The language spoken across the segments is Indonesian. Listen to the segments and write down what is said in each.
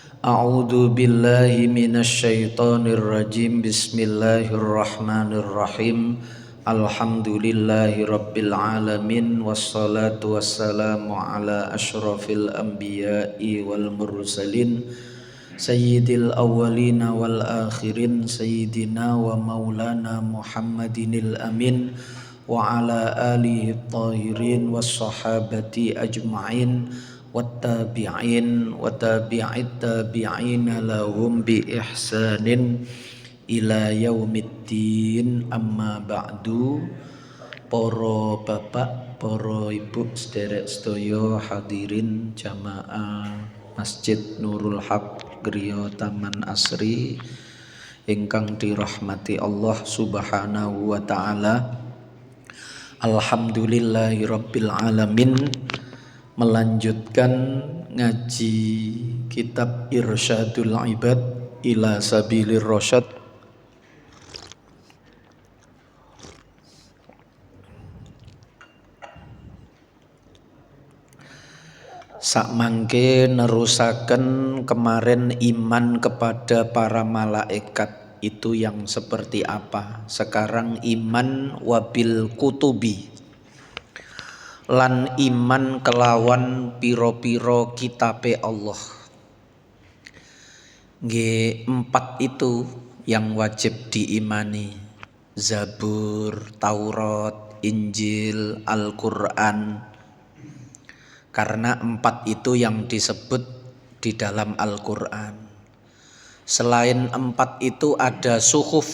A'udzu billahi minasyaitonir rajim. Bismillahirrahmanirrahim. Alhamdulillahi rabbil alamin wassalatu wassalamu ala asyrafil anbiya'i wal mursalin sayyidil awwalina wal akhirin sayyidina wa maulana Muhammadinil amin wa ala alihi tahirin was sahabati ajma'in wattabi'in wa tabi'it tabi'ina lahum bi ihsanin ila yaumiddin. Amma ba'du. Para bapak, para ibu sederek sedaya hadirin jamaah Masjid Nurul Haq griya Taman Asri ingkang dirahmati Allah Subhanahu wa taala. Alhamdulillahirabbil alamin. Melanjutkan ngaji kitab Irsyadul Ibad ila Sabilir Rasyad. Sakmangke nerusaken kemarin iman kepada para malaikat itu yang seperti apa. Sekarang iman wabil kutubi, lan iman kelawan piro-piro kitabe Allah. Nggih, 4 itu yang wajib diimani: Zabur, Taurat, Injil, Al-Qur'an. Karena 4 itu yang disebut di dalam Al-Qur'an. Selain 4 itu ada suhuf.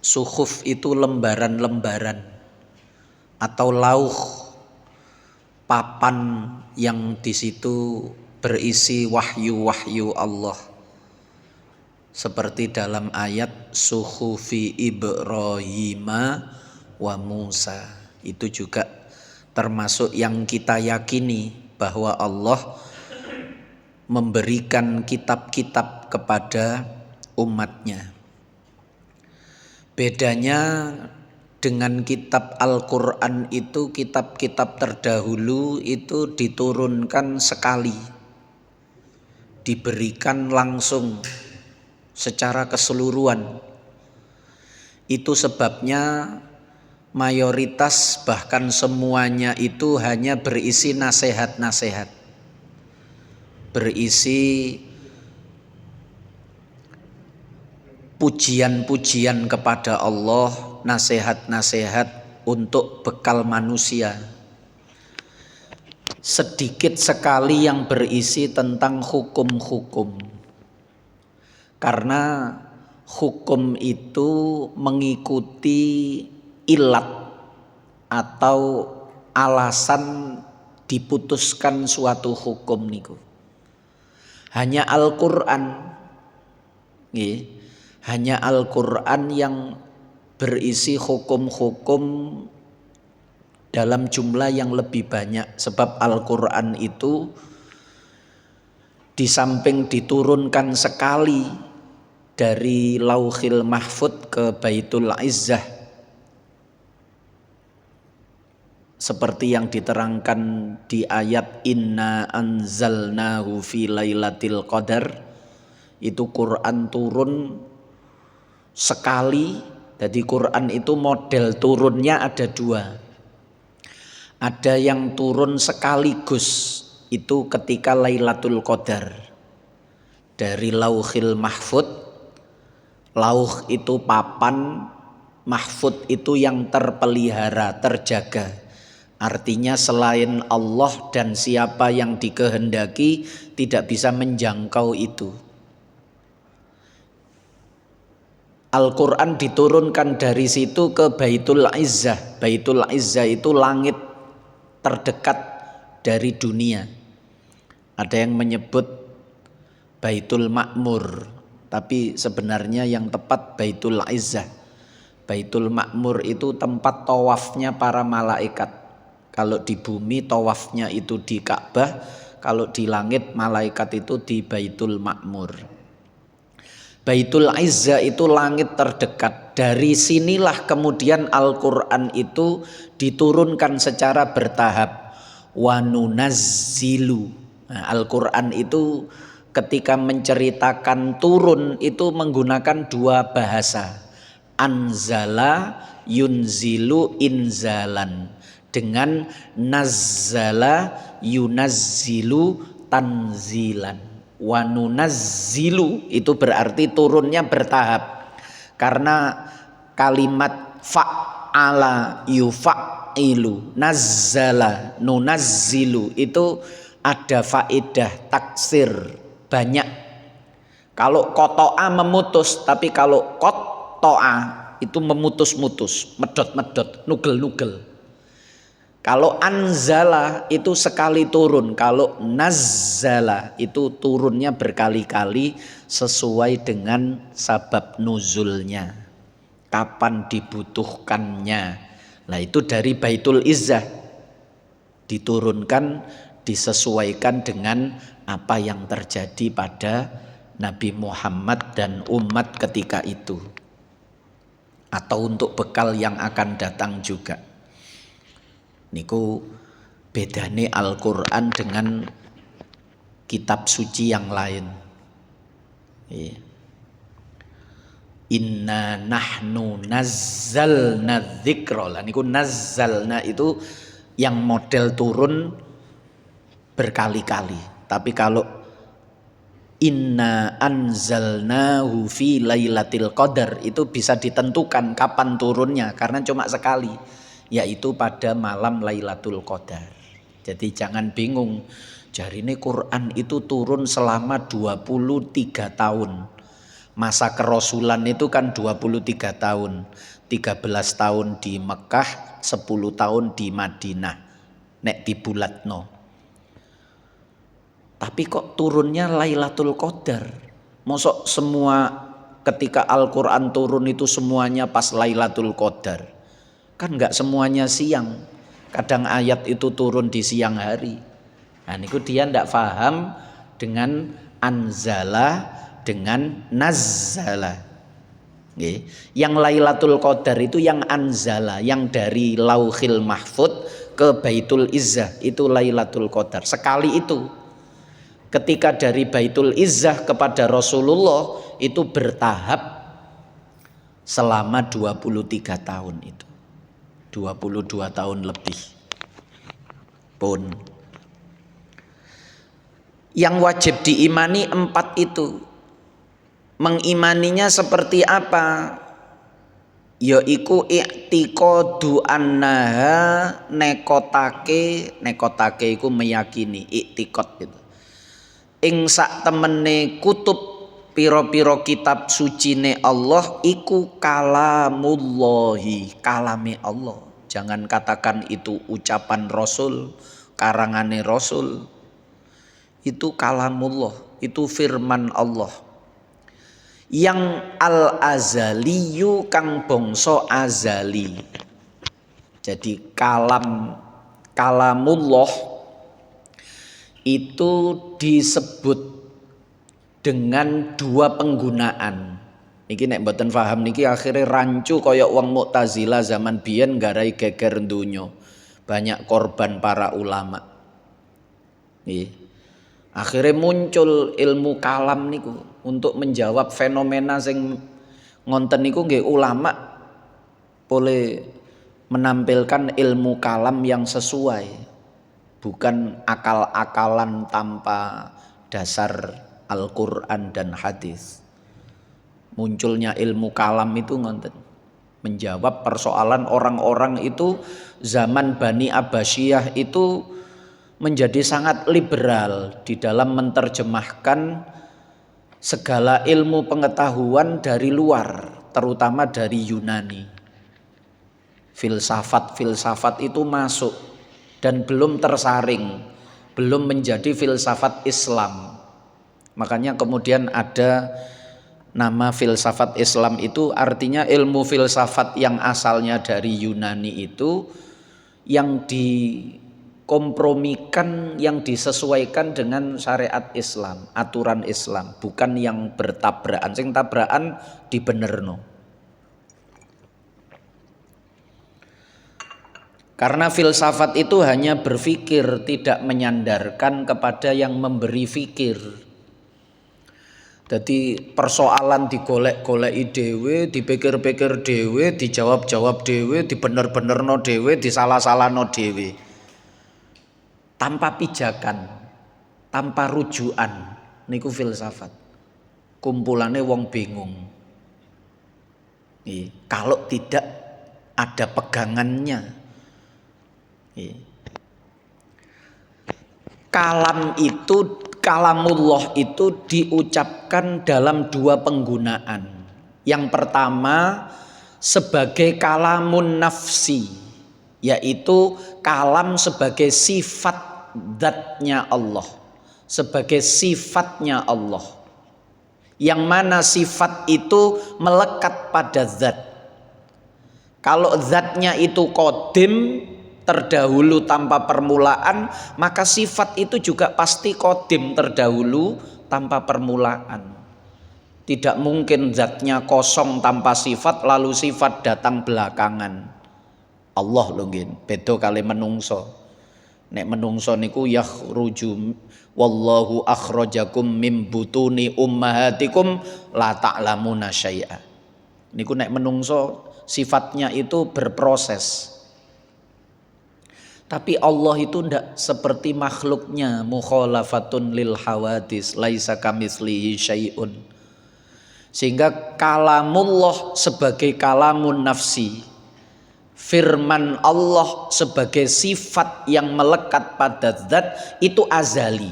Suhuf itu lembaran-lembaran atau lauh, papan yang di situ berisi wahyu-wahyu Allah. Seperti dalam ayat suhufi Ibrahim wa Musa. Itu juga termasuk yang kita yakini bahwa Allah memberikan kitab-kitab kepada umatnya. Bedanya dengan kitab Al-Qur'an itu, kitab-kitab terdahulu itu diturunkan sekali, diberikan langsung secara keseluruhan. Itu sebabnya mayoritas bahkan semuanya itu hanya berisi nasihat-nasihat, berisi pujian-pujian kepada Allah, nasihat-nasihat untuk bekal manusia. Sedikit sekali yang berisi tentang hukum-hukum. Karena hukum itu mengikuti ilat atau alasan diputuskan suatu hukum niku. Hanya Al-Qur'an, hanya Al-Qur'an yang berisi hukum-hukum dalam jumlah yang lebih banyak. Sebab Al-Qur'an itu di samping diturunkan sekali dari Lauhil Mahfud ke Baitul Izzah, seperti yang diterangkan di ayat Inna anzalnahu fi lailatul qadar, itu Quran turun sekali. Jadi Quran itu model turunnya ada 2. Ada yang turun sekaligus, itu ketika Lailatul Qadar. Dari Lauhil Mahfud, lauh itu papan, mahfud itu yang terpelihara, terjaga. Artinya selain Allah dan siapa yang dikehendaki tidak bisa menjangkau itu. Al-Qur'an diturunkan dari situ ke Baitul Izzah. Baitul Izzah itu langit terdekat dari dunia. Ada yang menyebut Baitul Ma'mur, tapi sebenarnya yang tepat Baitul Izzah. Baitul Ma'mur itu tempat tawafnya para malaikat. Kalau di bumi tawafnya itu di Ka'bah, kalau di langit malaikat itu di Baitul Ma'mur. Baitul Izzah itu langit terdekat. Dari sinilah kemudian Al-Qur'an itu diturunkan secara bertahap. Wa nunazzilu. Nah, Al-Qur'an itu ketika menceritakan turun itu menggunakan dua bahasa. Anzala yunzilu inzalan dengan nazzala yunazzilu tanzilan. Wa nunazzilu itu berarti turunnya bertahap. Karena kalimat fa'ala yufa'ilu, nazzala nunazzilu itu ada faedah taksir banyak. Kalau koto'a memutus, tapi kalau koto'a itu memutus-mutus, medot-medot, nugel-nugel. Kalau anzala itu sekali turun, kalau nazzala itu turunnya berkali-kali sesuai dengan sabab nuzulnya, kapan dibutuhkannya. Nah itu dari Baitul Izzah diturunkan, disesuaikan dengan apa yang terjadi pada Nabi Muhammad dan umat ketika itu, atau untuk bekal yang akan datang juga. Niku bedane Al-Quran dengan kitab suci yang lain. Inna nahnu nazzalna dzikra. Niku nazzalna itu yang model turun berkali-kali. Tapi kalau inna anzalnahu fi lailatul qadar itu bisa ditentukan kapan turunnya karena cuma sekali, yaitu pada malam Lailatul Qadar. Jadi jangan bingung, jarine Quran itu turun selama 23 tahun. Masa kerasulan itu kan 23 tahun. 13 tahun di Mekah, 10 tahun di Madinah. Nek dibulatno. Tapi kok turunnya Lailatul Qadar? Mosok semua ketika Al-Quran turun itu semuanya pas Lailatul Qadar? Kan enggak semuanya siang. Kadang ayat itu turun di siang hari. Nah niku dia enggak paham dengan anzala dengan nazzala. Yang Lailatul Qadar itu yang anzala, yang dari Lauhil Mahfud ke Baitul Izzah itu Lailatul Qadar. Sekali itu. Ketika dari Baitul Izzah kepada Rasulullah itu bertahap selama 23 tahun itu. 22 tahun lebih pun. Yang wajib diimani 4 itu. Mengimaninya seperti apa? Yaiku i'tiqadu annaha nekotake iku meyakini, i'tiqad gitu. Ing sak temene kutub piro-piro kitab sucine Allah iku kalamullahi, kalame Allah. Jangan katakan itu ucapan Rasul, karangane Rasul. Itu kalamullah, itu firman Allah. Yang al-azaliyu kang bangsa azali. Jadi kalamullah itu disebut dengan 2 penggunaan. Niki nek mboten paham niki akhirnya rancu kaya wong Mu'tazilah zaman biyen garai geger donya. Banyak korban para ulama. Akhirnya muncul ilmu kalam niku untuk menjawab fenomena sing ngonten niku nggih ulama boleh menampilkan ilmu kalam yang sesuai, bukan akal-akalan tanpa dasar Al-Quran dan hadis. Munculnya ilmu kalam itu ngonten menjawab persoalan orang-orang itu zaman Bani Abbasiyah itu menjadi sangat liberal di dalam menerjemahkan segala ilmu pengetahuan dari luar, terutama dari Yunani. Filsafat itu masuk dan belum tersaring, belum menjadi filsafat Islam. Makanya kemudian ada nama filsafat Islam itu artinya ilmu filsafat yang asalnya dari Yunani itu yang dikompromikan, yang disesuaikan dengan syariat Islam, aturan Islam, bukan yang bertabrakan. Sing tabrakan dibenerno. Karena filsafat itu hanya berpikir, tidak menyandarkan kepada yang memberi fikir. Jadi persoalan digolek-goleki dhewe, dipikir-pikir dhewe, dijawab-jawab dhewe, dibener-benerno dhewe, disalah-salahno dhewe. Tanpa pijakan, tanpa rujukan, niku filsafat. Kumpulane wong bingung. Kalau tidak ada pegangannya. Kalamullah itu diucapkan dalam dua penggunaan. Yang pertama sebagai kalamun nafsi, yaitu kalam sebagai sifat zatnya Allah, sebagai sifatnya Allah, yang mana sifat itu melekat pada zat. Kalau zatnya itu qadim, terdahulu tanpa permulaan, maka sifat itu juga pasti qadim, terdahulu tanpa permulaan. Tidak mungkin zatnya kosong tanpa sifat lalu sifat datang belakangan. Allah lho nggih, beda kali menungso. Nek menungso niku yakhruju wallahu akhrajakum mim butuni ummahatikum la ta'lamuna syai'a. Niku nek menungso sifatnya itu berproses. Tapi Allah itu ndak seperti makhluknya, mukhalafatun lil hawadis, laisa kamitslihi syai'un. Sehingga kalamullah sebagai kalamun nafsi, firman Allah sebagai sifat yang melekat pada zat itu azali.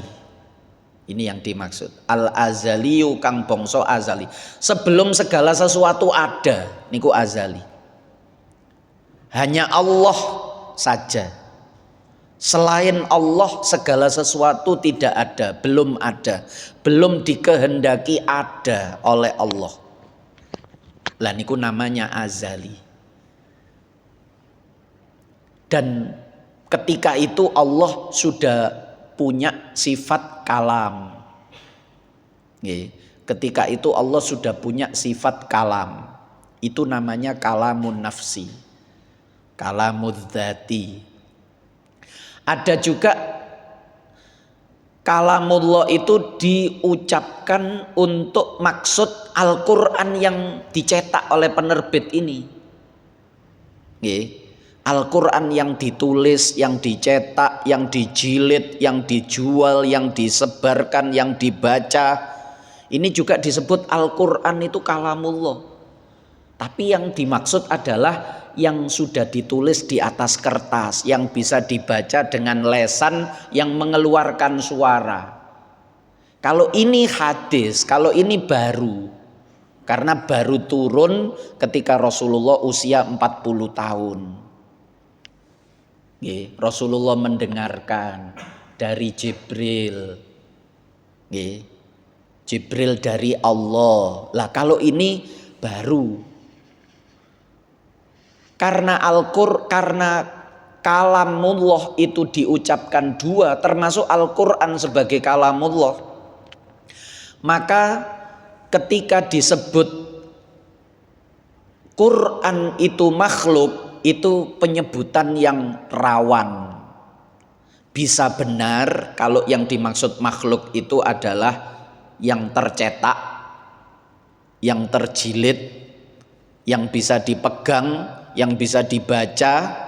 Ini yang dimaksud. Al-azaliyu kang bangsa azali. Sebelum segala sesuatu ada, niku azali. Hanya Allah saja. Selain Allah segala sesuatu tidak ada, belum dikehendaki ada oleh Allah. Lah niku namanya azali. Dan ketika itu Allah sudah punya sifat kalam. Ketika itu Allah sudah punya sifat kalam. Itu namanya kalamun nafsi, kalamudz dzati. Ada juga kalamullah itu diucapkan untuk maksud Al-Quran yang dicetak oleh penerbit ini. Al-Quran yang ditulis, yang dicetak, yang dijilid, yang dijual, yang disebarkan, yang dibaca. Ini juga disebut Al-Quran itu kalamullah. Tapi yang dimaksud adalah yang sudah ditulis di atas kertas, yang bisa dibaca dengan lesan yang mengeluarkan suara. Kalau ini hadis, kalau ini baru, karena baru turun ketika Rasulullah usia 40 tahun. Rasulullah mendengarkan dari Jibril. Jibril dari Allah. Lah kalau ini baru. Karena karena kalamullah itu diucapkan dua, termasuk Al-Quran sebagai kalamullah, maka ketika disebut Quran itu makhluk, itu penyebutan yang rawan. Bisa benar kalau yang dimaksud makhluk itu adalah yang tercetak, yang terjilid, yang bisa dipegang, yang bisa dibaca.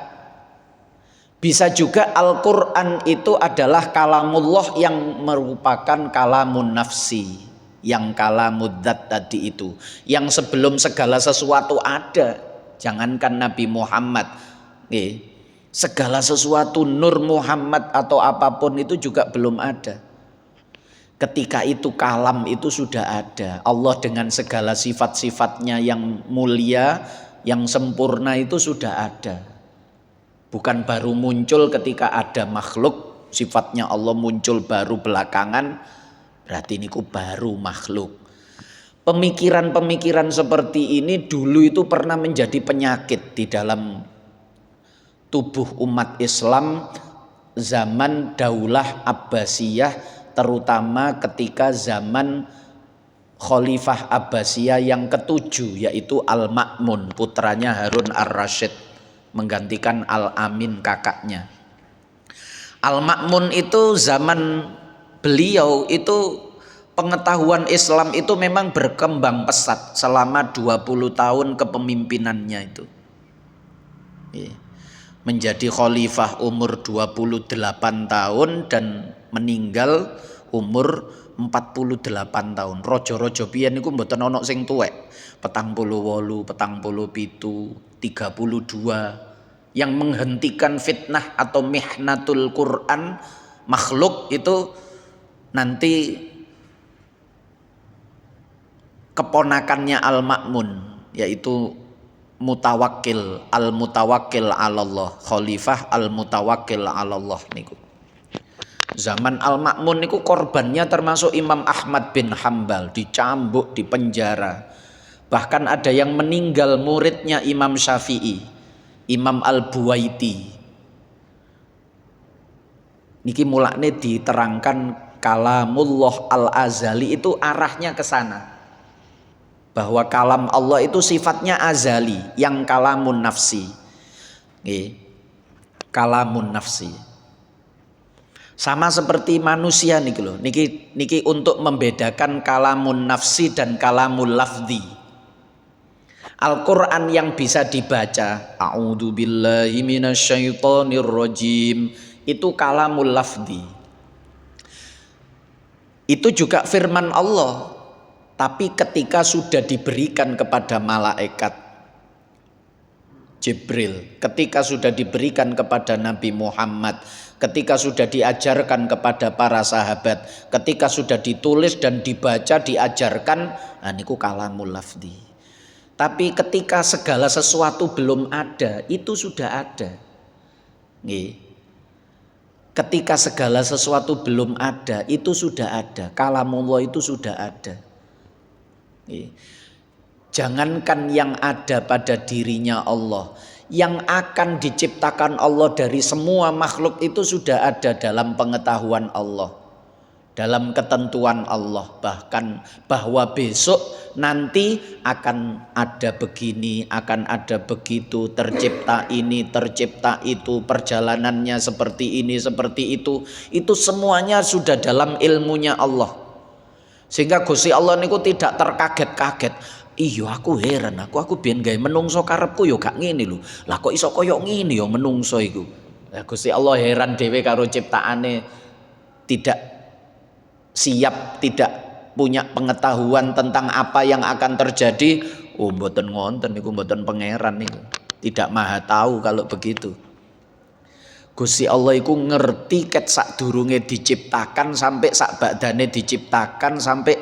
Bisa juga Al-Quran itu adalah kalamullah yang merupakan kalamun nafsi, yang kalamudzat tadi itu, yang sebelum segala sesuatu ada. Jangankan Nabi Muhammad, segala sesuatu Nur Muhammad atau apapun itu juga belum ada. Ketika itu kalam itu sudah ada. Allah dengan segala sifat-sifatnya yang mulia, yang sempurna itu sudah ada. Bukan baru muncul ketika ada makhluk, sifatnya Allah muncul baru belakangan, berarti ini baru makhluk. Pemikiran-pemikiran seperti ini dulu itu pernah menjadi penyakit di dalam tubuh umat Islam zaman Daulah Abbasiyah, terutama ketika zaman Khalifah Abbasiyah yang ketujuh, yaitu Al-Ma'mun, putranya Harun Ar-Rasyid, menggantikan Al-Amin kakaknya. Al-Ma'mun itu zaman beliau itu pengetahuan Islam itu memang berkembang pesat selama 20 tahun kepemimpinannya itu. Menjadi khalifah umur 28 tahun dan meninggal umur 48 tahun. Rojo-rojo biyen niku mboten ana sing tuwek. 48, 47, 32 yang menghentikan fitnah atau mihnatul Quran makhluk itu nanti keponakannya Al-Ma'mun, yaitu Mutawakkil, Al-Mutawakkil 'alallah, Khalifah Al-Mutawakkil 'alallah niku. Zaman Al-Ma'mun niku korbannya termasuk Imam Ahmad bin Hambal, dicambuk, dipenjara. Bahkan ada yang meninggal muridnya Imam Syafi'i, Imam Al-Buwaiti. Niki mulakne diterangkan kalamullah al-azali itu arahnya ke sana. Bahwa kalam Allah itu sifatnya azali, yang kalamun nafsi. Kalamun nafsi. Sama seperti manusia niki lho. Niki untuk membedakan kalamun nafsi dan kalamul lafzi. Al-Qur'an yang bisa dibaca, a'udzubillahi minasyaitonirrajim, itu kalamul lafzi. Itu juga firman Allah. Tapi ketika sudah diberikan kepada malaikat Jibril, ketika sudah diberikan kepada Nabi Muhammad, ketika sudah diajarkan kepada para sahabat, ketika sudah ditulis dan dibaca, diajarkan, niku kalamul lafzi. Tapi ketika segala sesuatu belum ada, itu sudah ada. Ketika segala sesuatu belum ada, itu sudah ada. Kalamullah itu sudah ada. Jangankan yang ada pada dirinya Allah, yang akan diciptakan Allah dari semua makhluk itu sudah ada dalam pengetahuan Allah, dalam ketentuan Allah. Bahkan bahwa besok nanti akan ada begini, akan ada begitu, tercipta ini, tercipta itu, perjalanannya seperti ini, seperti itu semuanya sudah dalam ilmunya Allah. Sehingga Gusti Allah niku tidak terkaget-kaget. Iya aku heran, aku biyen gawe menungso karepku yo gak ngene lho. Lah kok iso koyo ngene yo menungso iku. Lah Gusti Allah heran dhewe karo ciptaane, tidak siap, tidak punya pengetahuan tentang apa yang akan terjadi. Oh mboten ngonten niku, mboten pangeran niku. Tidak maha tahu kalau begitu. Gusti Allah iku ngerti ket sadurunge diciptakan sampai sak badane diciptakan sampai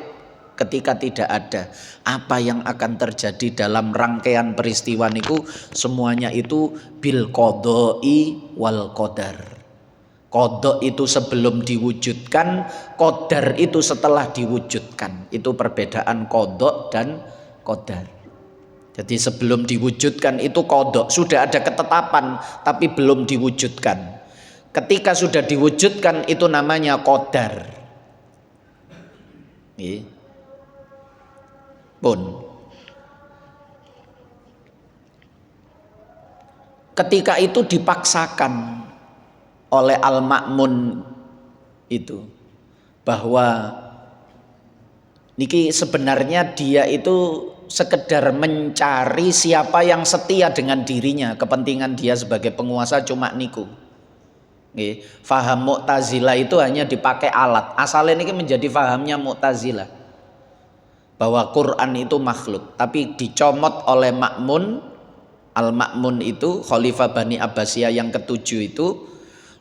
ketika tidak ada. Apa yang akan terjadi dalam rangkaian peristiwa niku semuanya itu bil qodoi wal qadar. Qodok itu sebelum diwujudkan, qadar itu setelah diwujudkan. Itu perbedaan qodok dan qadar. Jadi sebelum diwujudkan itu qadha, sudah ada ketetapan tapi belum diwujudkan. Ketika sudah diwujudkan itu namanya qadar. Pun. Ketika itu dipaksakan oleh Al-Ma'mun itu bahwa niki sebenarnya dia itu sekedar mencari siapa yang setia dengan dirinya, kepentingan dia sebagai penguasa cuma niku. Faham Mu'tazilah itu hanya dipakai alat. Asalnya ini menjadi fahamnya Mu'tazilah bahwa Quran itu makhluk, tapi dicomot oleh Ma'mun. Al-Ma'mun itu Khalifah Bani Abbasiyah yang ketujuh itu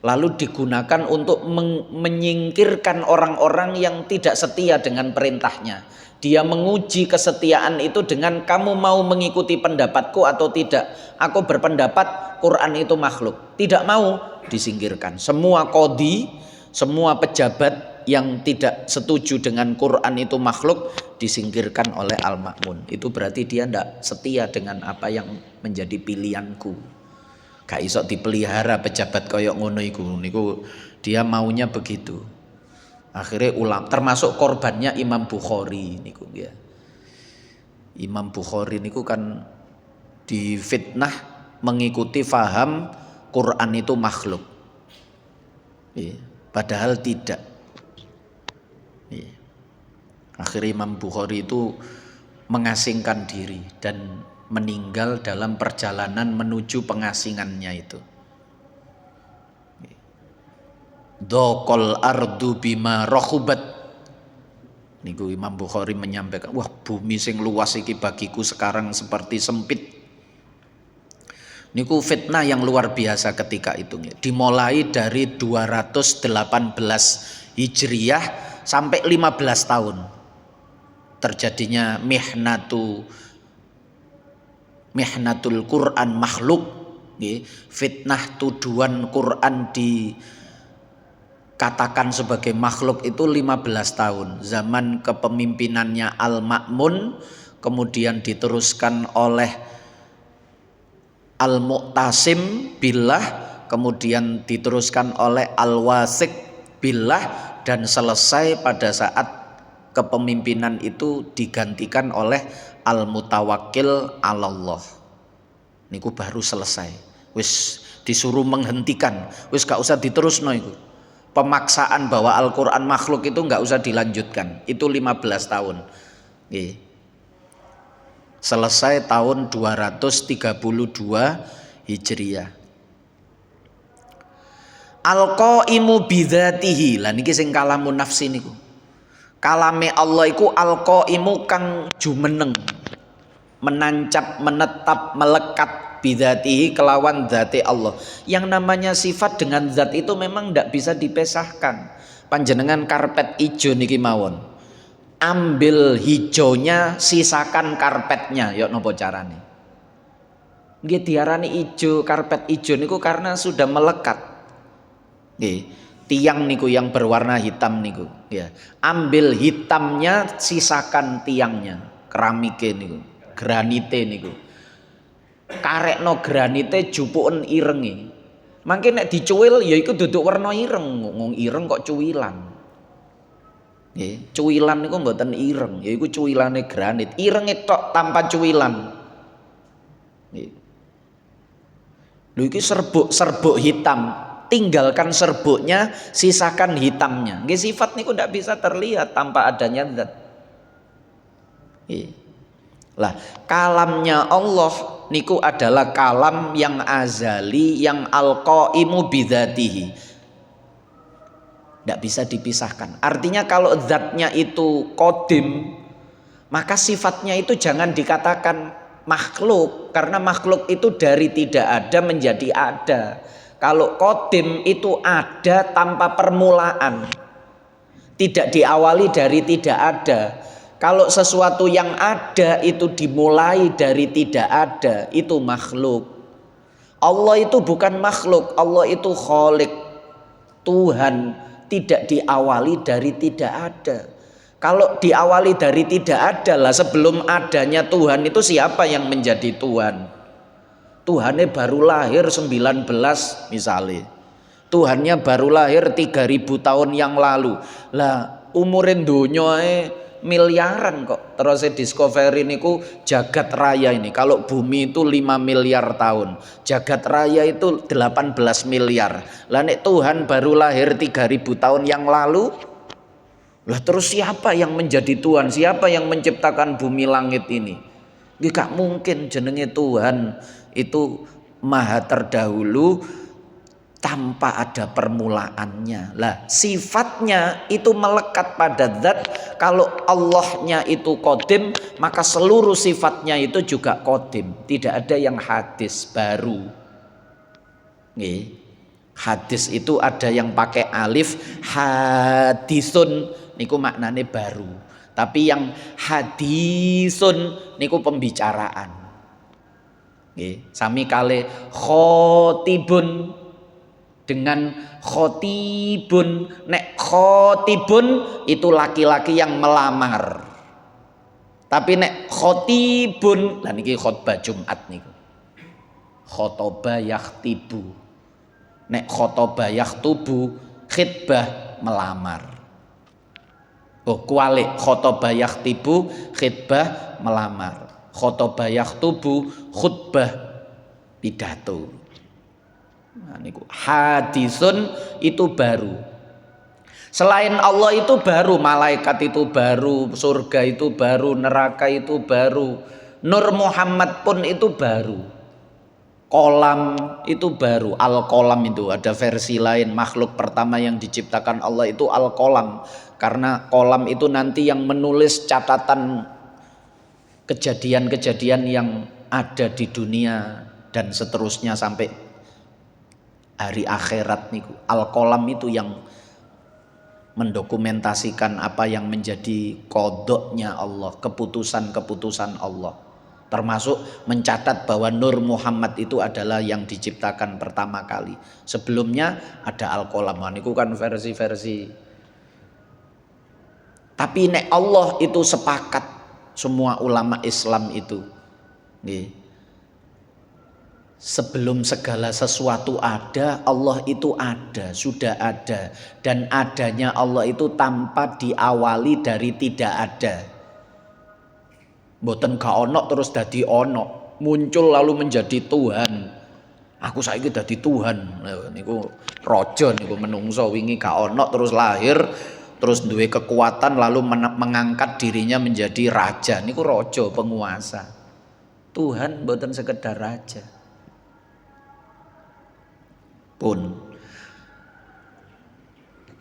lalu digunakan untuk menyingkirkan orang-orang yang tidak setia dengan perintahnya. Dia menguji kesetiaan itu dengan kamu mau mengikuti pendapatku atau tidak. Aku berpendapat Quran itu makhluk. Tidak mau, disingkirkan. Semua qadhi, semua pejabat yang tidak setuju dengan Quran itu makhluk disingkirkan oleh Al-Ma'mun. Itu berarti dia tidak setia dengan apa yang menjadi pilihanku. Gak iso dipelihara pejabat koyok ngono iku. Niku dia maunya begitu. Akhirnya ulama termasuk korbannya Imam Bukhari niku ya. Imam Bukhari niku kan difitnah mengikuti faham Quran itu makhluk. Padahal tidak. Akhirnya Imam Bukhari itu mengasingkan diri dan meninggal dalam perjalanan menuju pengasingannya itu. Dzaqal ardu bima rahubat. Niku Imam Bukhari menyampaikan, wah bumi sing luas iki bagiku sekarang seperti sempit. Niku fitnah yang luar biasa ketika itu. Dimulai dari 218 Hijriyah sampai 15 tahun. Terjadinya mihnatul Quran makhluk, fitnah tuduhan Quran dikatakan sebagai makhluk itu 15 tahun. Zaman kepemimpinannya Al-Ma'mun, kemudian diteruskan oleh Al-Mu'tasim billah, kemudian diteruskan oleh Al-Wasik billah, dan selesai pada saat kepemimpinan itu digantikan oleh Al-Mutawakkil 'alallah. Niku baru selesai. Wis disuruh menghentikan, wis gak usah diterusno iku. Pemaksaan bahwa Al-Qur'an makhluk itu gak usah dilanjutkan. Itu 15 tahun. Nggih. Selesai tahun 232 Hijriyah. Al-Qaimu bidzatihi. Lah niki sing kalamun nafsi niku. Kalame Allah iku al-qaimu kang jumeneng, menancap, menetap, melekat bidzatihi kelawan zati Allah. Yang namanya sifat dengan zat itu memang tidak bisa dipisahkan. Panjenengan karpet ijo niki mawon, ambil hijaunya, sisakan karpetnya, yuk nopo carane? Nggih diarani ijo, karpet ijo niku karena sudah melekat. Nggih. Tiang niku yang berwarna hitam niku, ya. Ambil hitamnya, sisakan tiangnya, keramike niku, granite niku. Karekno granite jupuken irenge. Mangke nek dicuwil ya iku duduk warna ireng, ngomong ireng kok cuwilan. Nggih, cuwilan niku mboten ireng, ya iku cuwilane granit. Irenge tok tanpa cuwilan. Nggih. Lho iki serbuk hitam. Tinggalkan serbuknya, sisakan hitamnya. Nggih, sifat niku ndak bisa terlihat tanpa adanya zat. Lah, kalamnya Allah niku adalah kalam yang azali, yang al-qaimu bidzatihi. Ndak bisa dipisahkan. Artinya kalau zatnya itu qadim, maka sifatnya itu jangan dikatakan makhluk, karena makhluk itu dari tidak ada menjadi ada. Kalau qadim itu ada tanpa permulaan, tidak diawali dari tidak ada. Kalau sesuatu yang ada itu dimulai dari tidak ada, itu makhluk. Allah itu bukan makhluk, Allah itu khalik, Tuhan, tidak diawali dari tidak ada. Kalau diawali dari tidak ada lah, sebelum adanya Tuhan itu siapa yang menjadi Tuhan? Tuhannya baru lahir 19 misalnya. Tuhannya baru lahir 3000 tahun yang lalu. Lah umurin dunia miliaran kok. Terus discovery niku jagat raya ini. Kalau bumi itu 5 miliar tahun, jagat raya itu 18 miliar. Lah nek Tuhan baru lahir 3000 tahun yang lalu, lah terus siapa yang menjadi Tuhan? Siapa yang menciptakan bumi langit ini? Gak mungkin jenenge Tuhan itu maha terdahulu tanpa ada permulaannya. Lah sifatnya itu melekat pada zat. Kalau Allahnya itu qadim, maka seluruh sifatnya itu juga qadim. Tidak ada yang hadis baru. Nih, hadis itu ada yang pakai alif, hadisun niku maknane baru. Tapi yang hadisun niku pembicaraan. Nggih, sami kali khotibun dengan khotibun. Nek khotibun itu laki-laki yang melamar. Tapi nek khotibun, lah niki khotbah Jumat niku. Khotoba yakhtibu. Nek khotoba yakhtubu, khitbah melamar. Oh, kualik, khotoba yakhtibu, khitbah melamar. Khotoba yakhtubu, khutbah pidato. Nah, niku hadisun itu baru. Selain Allah itu baru, malaikat itu baru, surga itu baru, neraka itu baru, Nur Muhammad pun itu baru, kolam itu baru, al-kolam itu ada versi lain, makhluk pertama yang diciptakan Allah itu al-kolam, karena kolam itu nanti yang menulis catatan kejadian-kejadian yang ada di dunia dan seterusnya sampai hari akhirat niku. Al-kolam itu yang mendokumentasikan apa yang menjadi kodoknya Allah, keputusan-keputusan Allah, termasuk mencatat bahwa Nur Muhammad itu adalah yang diciptakan pertama kali. Sebelumnya ada Al-Qalam, itu kan versi-versi. Tapi nek Allah itu sepakat, semua ulama Islam itu nih, sebelum segala sesuatu ada, Allah itu ada, sudah ada. Dan adanya Allah itu tanpa diawali dari tidak ada. Mboten gak ono terus dadi ono, muncul lalu menjadi Tuhan. Aku saiki dadi Tuhan. Niku raja niku menungso wingi gak ono terus lahir, terus duwe kekuatan lalu mengangkat dirinya menjadi raja. Niku raja penguasa. Tuhan mboten sekedar raja. Pun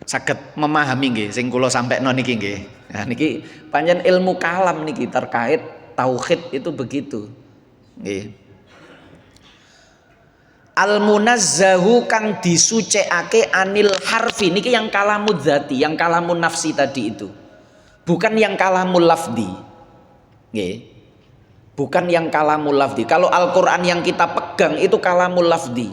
saged memahami nggih sing kula sampekno niki nggih. Nah niki pancen ilmu kalam niki terkait tauhid itu begitu. Nggih. Al-munazzahu kang disucikake anil harfi niki yang kalamul dzati, yang kalamun nafsi tadi itu. Bukan yang kalamul lafdi. Nggih. Bukan yang kalamul lafdi. Kalau Al-Qur'an yang kita pegang itu kalamul lafdi.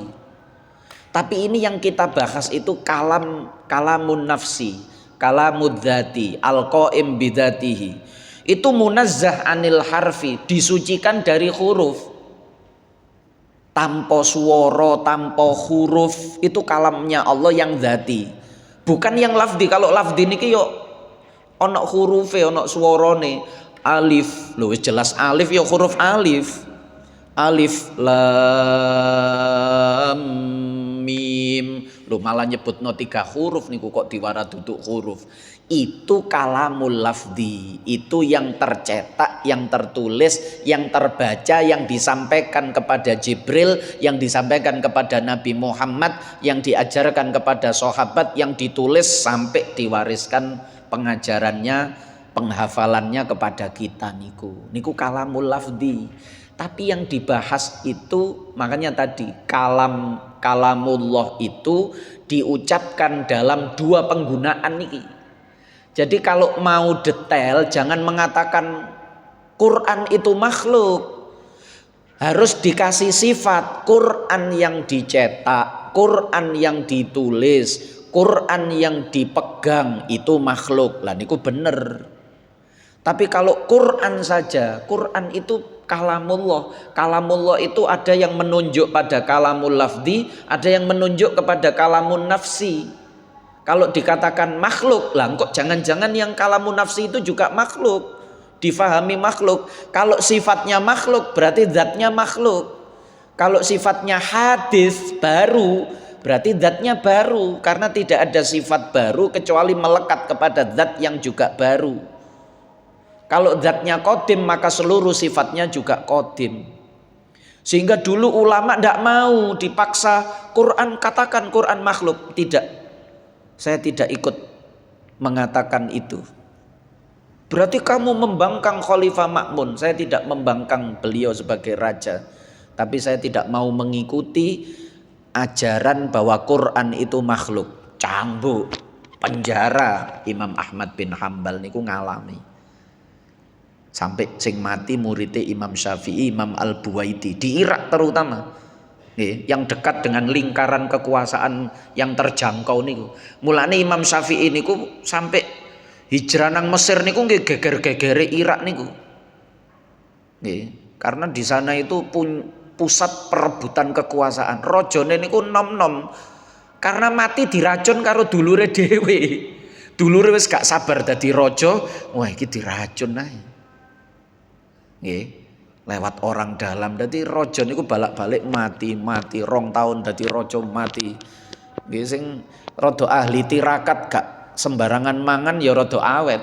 Tapi ini yang kita bahas itu kalamun nafsi, kalamud dzati, al-qaim bidzatihi. Itu munazzah anil harfi, disucikan dari huruf. Tanpa suara, tanpa huruf, itu kalamnya Allah yang dzati. Bukan yang lafdi. Kalau lafdi niki yo ono hurufe, ono suarane. Alif, lho wis jelas alif yo huruf alif. Alif lam mim, lu malah nyebutno 3 huruf niku kok diwara duduk huruf. Itu kalamul lafdi, itu yang tercetak, yang tertulis, yang terbaca, yang disampaikan kepada Jibril, yang disampaikan kepada Nabi Muhammad, yang diajarkan kepada sahabat, yang ditulis sampai diwariskan pengajarannya, penghafalannya kepada kita niku kalamul lafdi. Tapi yang dibahas itu makanya tadi kalamullah itu diucapkan dalam 2 penggunaan niki. Jadi kalau mau detail jangan mengatakan Quran itu makhluk. Harus dikasih sifat Quran yang dicetak, Quran yang ditulis, Quran yang dipegang itu makhluk. Lah niku bener. Tapi kalau Quran saja, Quran itu kalamullah. Kalamullah itu ada yang menunjuk pada kalamul lafdi, ada yang menunjuk kepada kalamun nafsi. Kalau dikatakan makhluk, lah kok jangan-jangan yang kalamun nafsi itu juga makhluk, difahami makhluk. Kalau sifatnya makhluk berarti zatnya makhluk. Kalau sifatnya hadis baru berarti zatnya baru, karena tidak ada sifat baru kecuali melekat kepada zat yang juga baru. Kalau zatnya qadim maka seluruh sifatnya juga qadim. Sehingga dulu ulama tidak mau dipaksa Quran, katakan Quran makhluk. Tidak, saya tidak ikut mengatakan itu. Berarti kamu membangkang Khalifah Ma'mun. Saya tidak membangkang beliau sebagai raja, tapi saya tidak mau mengikuti ajaran bahwa Quran itu makhluk. Cambuk, penjara Imam Ahmad bin Hambal niku ngalami. Sampai sing mati muridnya Imam Syafi'i, Imam Al-Buwaiti di Irak terutama, yang dekat dengan lingkaran kekuasaan yang terjangkau niku. Mulane Imam Syafi'i niku sampai hijrah nang Mesir niku nggih geger-gegere Irak niku. Karena di sana itu pusat perebutan kekuasaan. Rajane niku nom-nom karena mati diracun karo dulure dhewe. Dulure wis gak sabar dadi raja, wah iki diracun ae. Lewat orang dalam, dadi raja niku balak-balik mati 2 tahun dadi raja mati. Sing rada ahli tirakat sembarangan mangan ya rada awet.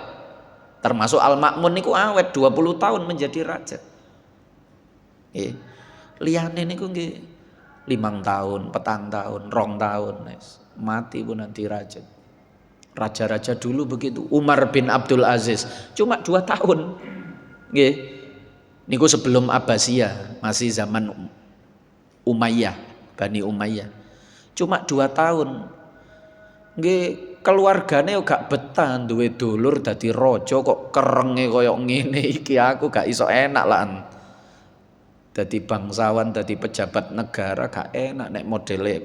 Termasuk Al-Ma'mun niku awet 20 tahun menjadi raja. Nggih. Liyane niku nggih 5 tahun, 4 tahun, 2 tahun mati pun nanti raja. Raja-raja dulu begitu. Umar bin Abdul Aziz cuma 2 tahun. Nggih. Niku sebelum Abbasiyah, masih zaman Umayyah, Bani Umayyah. Cuma 2 tahun. Nggih, keluargane yo gak betah duwe dulur dadi raja kok kerenge koyo ngene iki, aku gak iso enak lan. Dadi bangsawan, dadi pejabat negara gak enak nek modele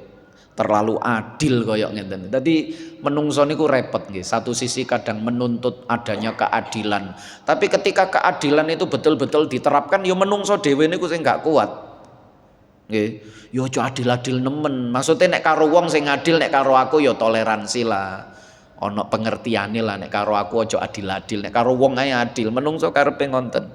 terlalu adil koyo ngeten. Dadi menungso niku repot nggih. Satu sisi kadang menuntut adanya keadilan, tapi ketika keadilan itu betul-betul diterapkan yo menungso dhewe niku sing gak kuat. Nggih, yo aja adil-adil nemen. Maksudnya nek karo wong sing adil, nek karo aku yo toleransi lah. Ana pengertiane lah, nek karo aku aja adil-adil, nek karo wong ae adil. Menungso karepe ngonten.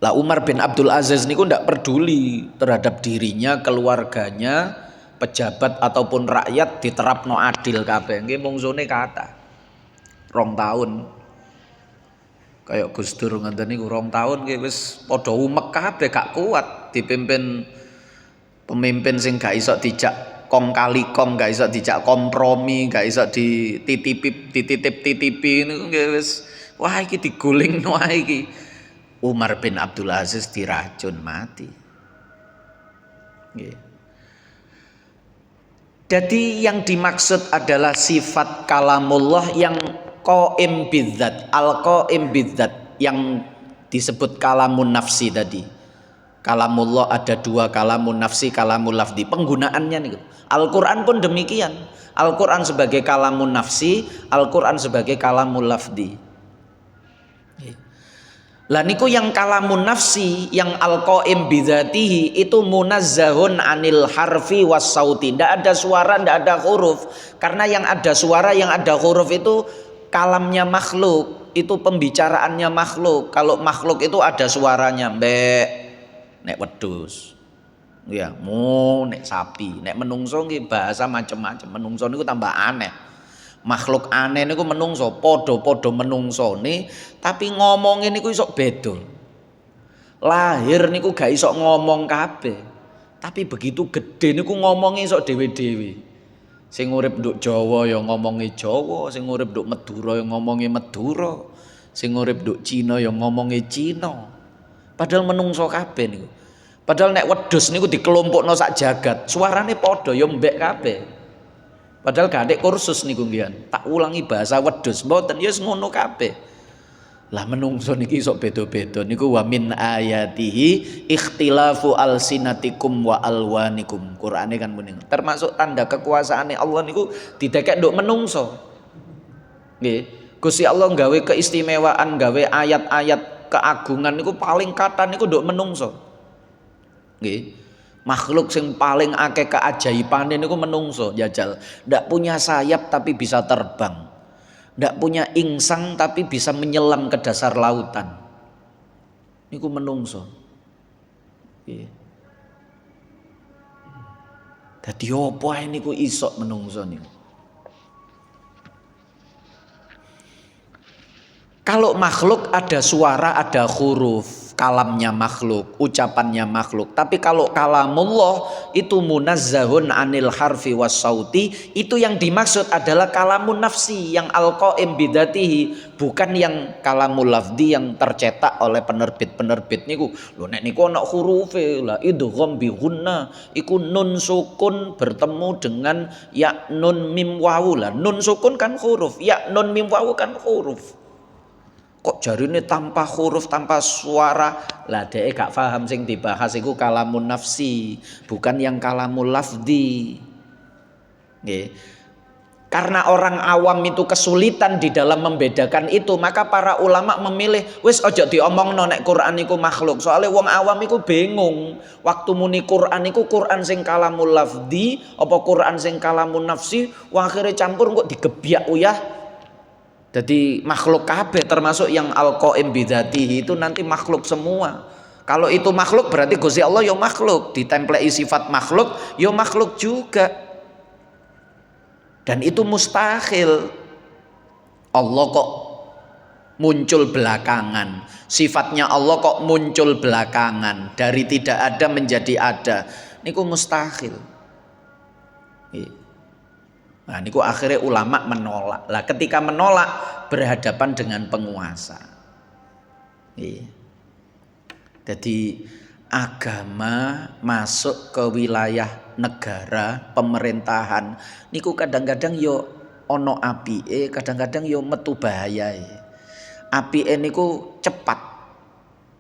Lah Umar bin Abdul Aziz niku ndak peduli terhadap dirinya, keluarganya, pejabat ataupun rakyat diterapno adil kabeh. Nggih mungsune kathah. 2 tahun. Kayak Gus Dur ngenten niku 2 tahun nggih wis padha umek kabeh, gak kuat dipimpin pemimpin sing gak iso dijak kong kali kong, gak iso dijak kompromi, gak iso dititip-titipi niku nggih wis wah iki diguling wae iki. Umar bin Abdul Aziz diracun mati. Nggih. Jadi yang dimaksud adalah sifat kalamullah yang qaim bidzat, al-qaim bidzat yang disebut kalamun nafsi tadi. Kalamullah ada 2, kalamun nafsi, kalamul lafzi. Penggunaannya nih. Al-Qur'an pun demikian. Al-Qur'an sebagai kalamun nafsi, Al-Qur'an sebagai kalamul lafzi. Lah niku yang kalamun nafsi, yang al-qaim bidzatihi itu munazzahun anil harfi was sauti. Ndak ada suara, ndak ada huruf. Karena yang ada suara, yang ada huruf itu kalamnya makhluk, itu pembicaraannya makhluk. Kalau makhluk itu ada suaranya, mbek nek wedhus. Ya, mu nek sapi, nek menungso nggih bahasa macam-macam. Menungso niku tambah aneh. Makhluk aneh niku menungso, podo-podo menungsone, tapi ngomongin niku iso beda. Lahir niku gak iso ngomong kabeh. Tapi begitu gede niku ngomongnya iso dhewe-dhewe. Sing urip nduk Jawa ya ngomongi Jawa, sing urip nduk Madura ya ngomongi Madura, sing urip nduk Cina ya ngomongi Cina. Padahal menungso kabeh niku. Padahal nek wedhus niku dikelompokno sak jagat, suarane padha ya mbek kabeh. Padahal gak ada kursus niku nggih. Tak ulangi bahasa wedhus mboten ya ngono kabeh. Lah menungso niki sok beda-beda niku wa min ayatihi ikhtilafu alsinatikum wa alwanikum. Qur'ane kan muni. Termasuk tanda kekuasaane Allah niku didekek nduk menungso. Nggih. Gusti Allah gawe keistimewaan, gawe ayat-ayat keagungan niku paling kathah niku nduk menungso. Nggih. Makhluk sing paling akeh keajaibane niku menungso jajal. Ndak punya sayap tapi bisa terbang. Ndak punya insang tapi bisa menyelam ke dasar lautan. Niku menungso. Nggih. Dadi opo ae niku iso menungso niku. Kalau makhluk ada suara, ada huruf, kalamnya makhluk, ucapannya makhluk. Tapi kalau kalamullah itu munazzahun anil harfi was sauti, itu yang dimaksud adalah kalamun nafsi yang al-qaim bidatihi, bukan yang kalamul lafzi yang tercetak oleh penerbit-penerbit niku. Lho nek niku ana hurufe la idgham bi gunna, iku nun sukun bertemu dengan ya nun mim wawu lah. Nun sukun kan huruf, ya nun mim wawu kan huruf. Kok jarine tanpa huruf, tanpa suara? Lah dhek gak paham sing dibahas iku kalamun nafsi, bukan yang kalamul lafzi. Nggih. Karena orang awam itu kesulitan di dalam membedakan itu, maka para ulama memilih wis aja diomongno nek Quran iku makhluk. Soalnya wong awam iku bingung. Waktu muni Quran iku Quran sing kalamul lafzi apa Quran sing kalamun nafsi, wong akhire campur kok digebyak uyah. Jadi makhluk kabeh termasuk yang al-qaim bidzatihi itu nanti makhluk semua. Kalau itu makhluk berarti Gusti Allah ya makhluk, ditemplei sifat makhluk ya makhluk juga. Dan itu mustahil. Allah kok muncul belakangan. Sifatnya Allah kok muncul belakangan. Dari tidak ada menjadi ada. Niku mustahil. Nah, niku akhirnya ulama menolak. Lah ketika menolak berhadapan dengan penguasa. Jadi agama masuk ke wilayah negara, pemerintahan niku kadang-kadang yo ono apike, kadang-kadang yo metu bahayae. Apike niku cepat.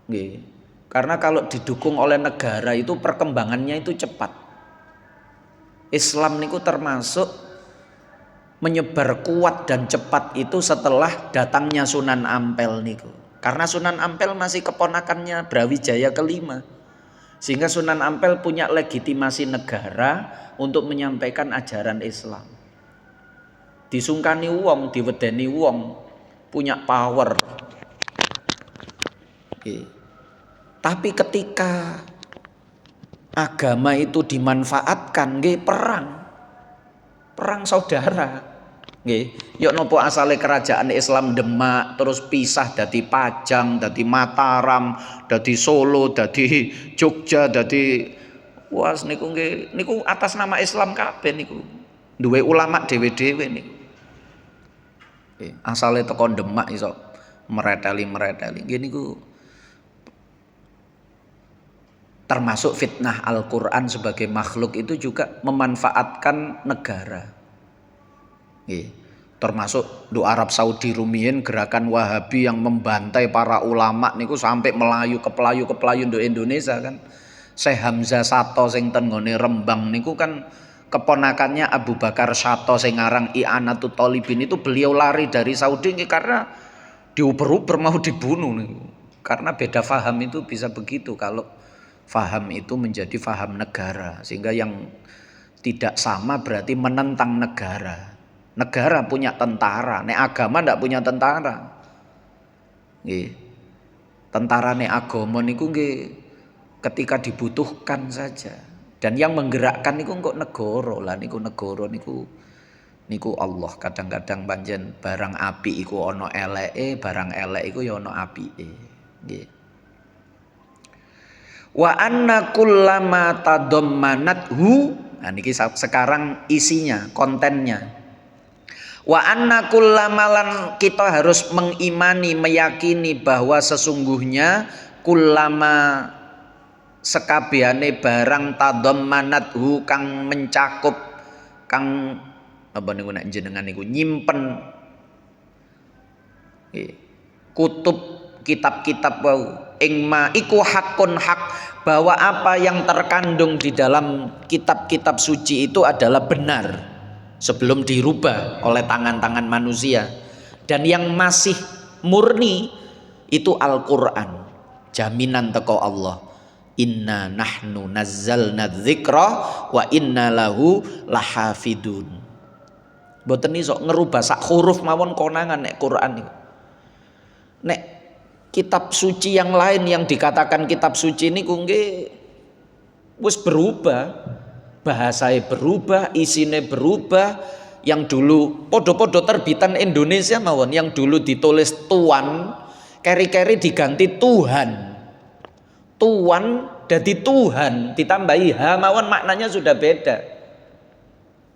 Nggih. Karena kalau didukung oleh negara itu perkembangannya itu cepat. Islam niku termasuk menyebar kuat dan cepat itu setelah datangnya Sunan Ampel niku. Karena Sunan Ampel masih keponakannya Brawijaya kelima. Sehingga Sunan Ampel punya legitimasi negara untuk menyampaikan ajaran Islam. Disungkani wong, diwedeni wong, punya power. Tapi ketika agama itu dimanfaatkan, perang saudara. Nggih, yok nopo asale kerajaan Islam Demak terus pisah dadi Pajang, dadi Mataram, dadi Solo, dadi Jogja, dadi was niku nggih niku atas nama Islam kabeh niku. Duwe ulama dhewe-dhewe niku. Asale teko Demak iso mereteli. Nggih niku termasuk fitnah Al-Qur'an sebagai makhluk itu juga memanfaatkan negara. Termasuk do Arab Saudi rumiyin gerakan Wahabi yang membantai para ulama niku sampai melayu kepelayu do Indonesia kan. Syekh Hamzah Sato sing ten nggone Rembang niku kan keponakannya Abu Bakar Sato sing aran I'anatut Thalibin itu beliau lari dari Saudi karena diuber-uber mau dibunuh niku. Karena beda faham itu bisa begitu kalau faham itu menjadi faham negara sehingga yang tidak sama berarti menentang negara. Negara punya tentara, nek agama ndak punya tentara. Nggih. Tentara nek agama niku nggih ketika dibutuhkan saja. Dan yang menggerakkan niku kok negara. Lah niku negara niku Allah. Kadang-kadang panjen barang api iku ana eleke, barang elek iku ya ana apike. Nggih. Wa anna kullama tadammanathu. Nah niki sekarang isinya, kontennya. Wa anna kullamalan kita harus mengimani, meyakini bahwa sesungguhnya kullama sekabehane barang tadammanathu kang mencakup kang apa niku nek jenengan niku nyimpen kutub kitab-kitab wau ing ma iku hakun hak bahwa apa yang terkandung di dalam kitab-kitab suci itu adalah benar. Sebelum dirubah oleh tangan-tangan manusia. Dan yang masih murni itu Al-Quran. Jaminan teko Allah. Inna nahnu nazzalna dzikra wa inna lahu lahafidun. Mboten iso ngerubah sak huruf mawon konangan nek Quran niku. Nek kitab suci yang lain yang dikatakan kitab suci niku nggih wis berubah. Bahasanya berubah, isinya berubah. Yang dulu podo-podo terbitan Indonesia mawon, yang dulu ditulis Tuan, keri-keri diganti Tuhan. Tuan jadi Tuhan, ditambahi H mawon maknanya sudah beda.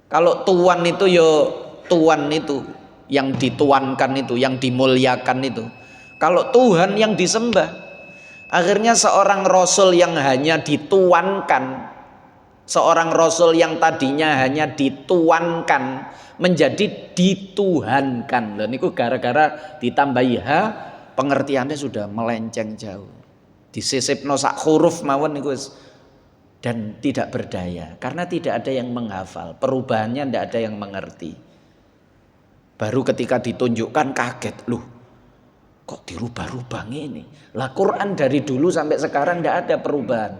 Kalau Tuan itu yo Tuan itu yang dituankan itu, yang dimuliakan itu. Kalau Tuhan yang disembah. Akhirnya seorang rasul yang hanya dituankan, seorang rasul yang tadinya hanya dituankan menjadi dituhankan. Dan itu gara-gara ditambahi H, pengertiannya sudah melenceng jauh. Disisipno sak huruf mawon niku dan tidak berdaya karena tidak ada yang menghafal. Perubahannya tidak ada yang mengerti. Baru ketika ditunjukkan kaget, loh kok dirubah-rubah ini? Lah Quran dari dulu sampai sekarang tidak ada perubahan.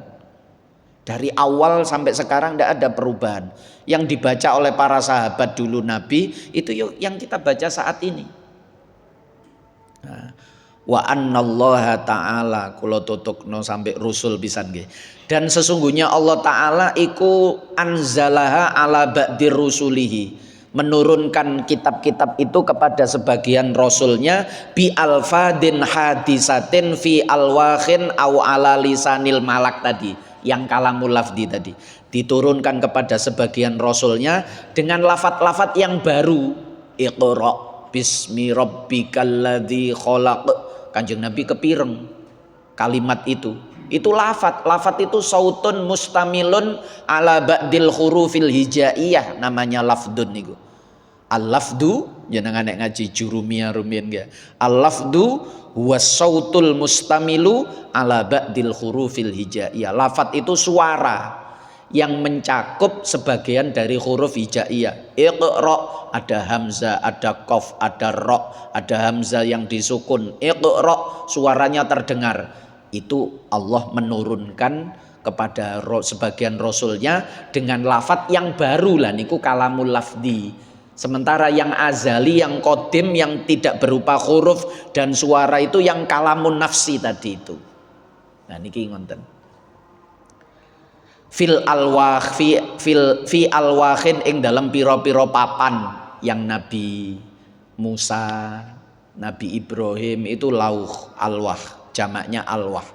Dari awal sampai sekarang tidak ada perubahan. Yang dibaca oleh para sahabat dulu Nabi itu yang kita baca saat ini. Nah, wa annallaha ta'ala kula tutukno sampai rusul pisan nggih. Dan sesungguhnya Allah Ta'ala iku anzalaha ala ba'dir rusulihi, menurunkan kitab-kitab itu kepada sebagian rasulnya bi alfadin hadisatin fi alwakhin au ala lisanil malak tadi, yang kalamul lafdi tadi, diturunkan kepada sebagian rasulnya dengan lafat-lafat yang baru. Iqra bismi rabbikal ladzi khalaq. Kanjeng Nabi kepireng kalimat itu lafat itu sautun mustamilun ala ba'dil hurufil hijaiyah, namanya lafdun niku. Al-lafdu jenengan nek ngaji jurumiyah rumiyin nggih. Al-lafdu huwa sautul mustamilu ala ba'dil hurufil hijaiyah. Lafat itu suara yang mencakup sebagian dari huruf hijaiyah. Iqra, ada hamzah, ada qaf, ada ra, ada hamzah yang disukun. Iqra, suaranya terdengar. Itu Allah menurunkan kepada sebagian rasulnya dengan lafat yang baru lah niku kalamul lafdi. Sementara yang azali, yang qadim, yang tidak berupa huruf dan suara itu yang kalamun nafsi tadi itu. Nah niki ngonten. Fil alwah fi alwahin ing dalam piro-piro papan yang Nabi Musa, Nabi Ibrahim itu lauh, alwah, jamaknya alwah,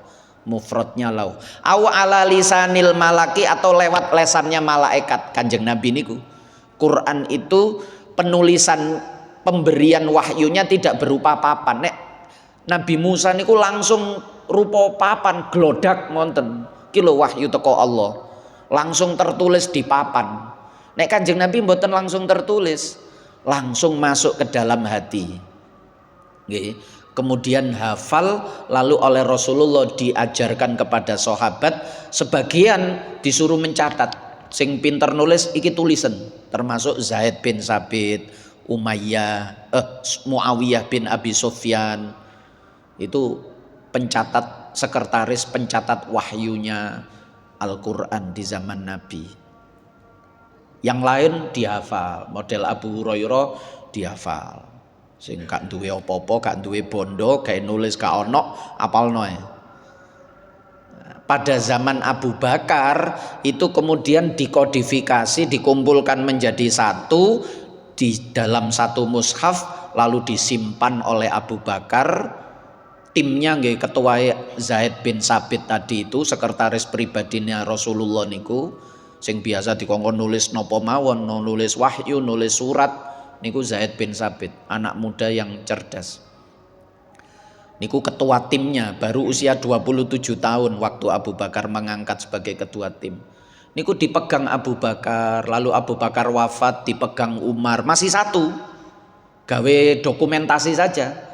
mufradnya lauh. Au ala lisanil malaki, atau lewat lesannya malaikat. Kanjeng Nabi niku Quran itu penulisan pemberian wahyunya tidak berupa papan. Nek Nabi Musa niku langsung rupa papan glodak ngonten. Ki lho wahyu teko Allah. Langsung tertulis di papan. Nek Kanjeng Nabi mboten langsung tertulis, langsung masuk ke dalam hati. Nggih. Kemudian hafal, lalu oleh Rasulullah diajarkan kepada sahabat, sebagian disuruh mencatat. Sing pinter nulis iki tulisan, termasuk Zaid bin Sabit, Muawiyah bin Abi Sufyan. Itu pencatat, sekretaris pencatat wahyunya Al-Quran di zaman Nabi. Yang lain dihafal, model Abu Hurairah dihafal. Sing gak duwe apa-apa, gak duwe bondo, gak nulis gak ono, apalno ya. Pada zaman Abu Bakar itu kemudian dikodifikasi, dikumpulkan menjadi satu di dalam satu mushaf, lalu disimpan oleh Abu Bakar. Timnya nggih ketua Zaid bin Sabit tadi itu, sekretaris pribadinya Rasulullah niku, sing biasa dikongkon nulis napa mawon, nulis wahyu, nulis surat niku Zaid bin Sabit, anak muda yang cerdas. Niku ketua timnya, baru usia 27 tahun waktu Abu Bakar mengangkat sebagai ketua tim. Niku dipegang Abu Bakar, lalu Abu Bakar wafat dipegang Umar, masih satu. Gawe dokumentasi saja.